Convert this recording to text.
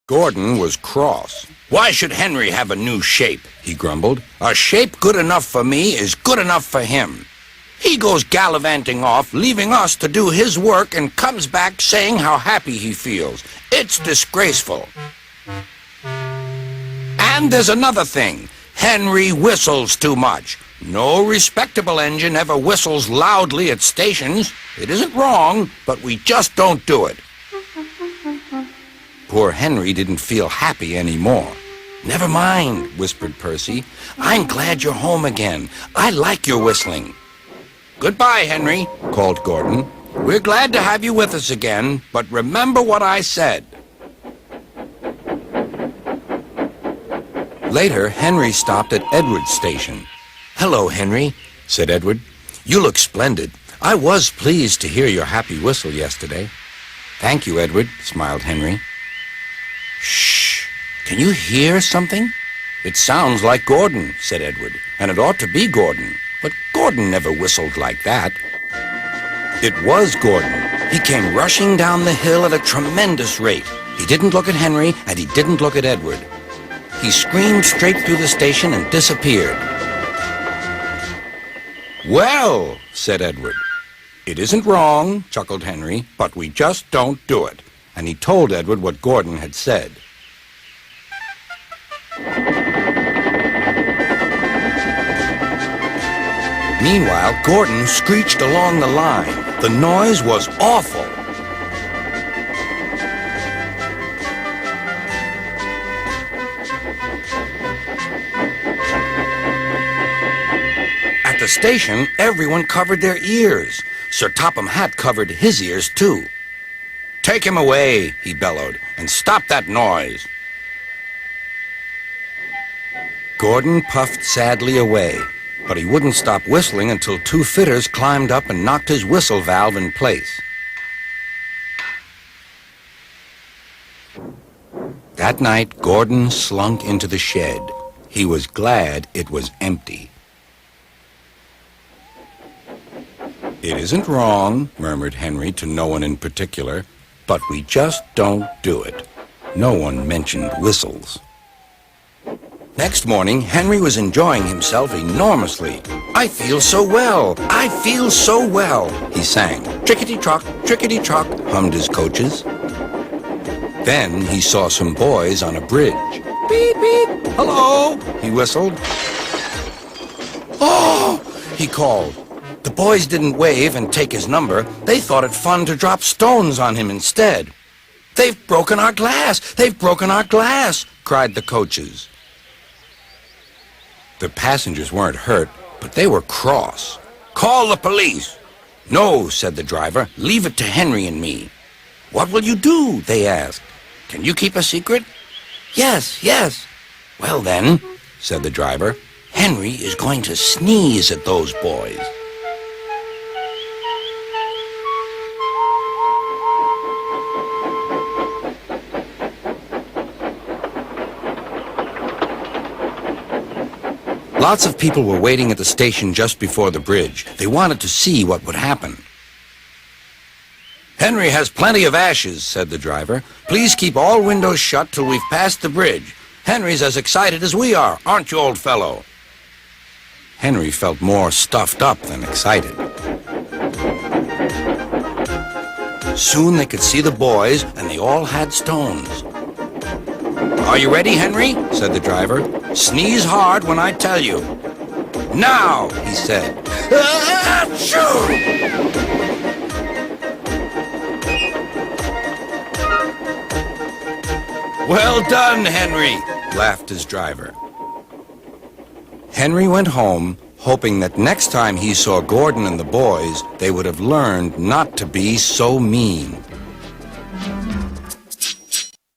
Gordon was cross. "Why should Henry have a new shape?" he grumbled. "A shape good enough for me is good enough for him. He goes gallivanting off, leaving us to do his work, and comes back saying how happy he feels. It's disgraceful. And there's another thing. Henry whistles too much. No respectable engine ever whistles loudly at stations. It isn't wrong, but we just don't do it." Poor Henry didn't feel happy anymore. "Never mind," whispered Percy. "I'm glad you're home again. I like your whistling." "Goodbye, Henry," called Gordon. "We're glad to have you with us again, but remember what I said." Later, Henry stopped at Edward's station. "Hello, Henry," said Edward. "You look splendid. I was pleased to hear your happy whistle yesterday." "Thank you, Edward," smiled Henry. "Shh! Can you hear something?" "It sounds like Gordon," said Edward, "and it ought to be Gordon. But Gordon never whistled like that." It was Gordon. He came rushing down the hill at a tremendous rate. He didn't look at Henry, and he didn't look at Edward. He screamed straight through the station and disappeared. "Well," said Edward. "It isn't wrong," chuckled Henry, "but we just don't do it." And he told Edward what Gordon had said. Meanwhile, Gordon screeched along the line. The noise was awful. At the station, everyone covered their ears. Sir Topham Hatt covered his ears, too. "Take him away," he bellowed, "and stop that noise." Gordon puffed sadly away, but he wouldn't stop whistling until two fitters climbed up and knocked his whistle valve in place. That night, Gordon slunk into the shed. He was glad it was empty. "It isn't wrong," murmured Henry to no one in particular, "but we just don't do it." No one mentioned whistles. Next morning, Henry was enjoying himself enormously. "I feel so well, I feel so well," he sang. "Trickety-trock, trickety-trock," hummed his coaches. Then he saw some boys on a bridge. "Beep, beep, hello," he whistled. "Oh," he called. The boys didn't wave and take his number. They thought it fun to drop stones on him instead. "They've broken our glass! They've broken our glass!" cried the coaches. The passengers weren't hurt, but they were cross. "Call the police." "No," said the driver. "Leave it to Henry and me." "What will you do?" they asked. "Can you keep a secret?" "Yes, yes." "Well then," said the driver, "Henry is going to sneeze at those boys." Lots of people were waiting at the station just before the bridge. They wanted to see what would happen. "Henry has plenty of ashes," said the driver. "Please keep all windows shut till we've passed the bridge. Henry's as excited as we are, aren't you, old fellow?" Henry felt more stuffed up than excited. Soon they could see the boys, and they all had stones. "Are you ready, Henry?" said the driver. "Sneeze hard when I tell you." "Now," he said. Achoo! "Well done, Henry," laughed his driver. Henry went home, hoping that next time he saw Gordon and the boys, they would have learned not to be so mean.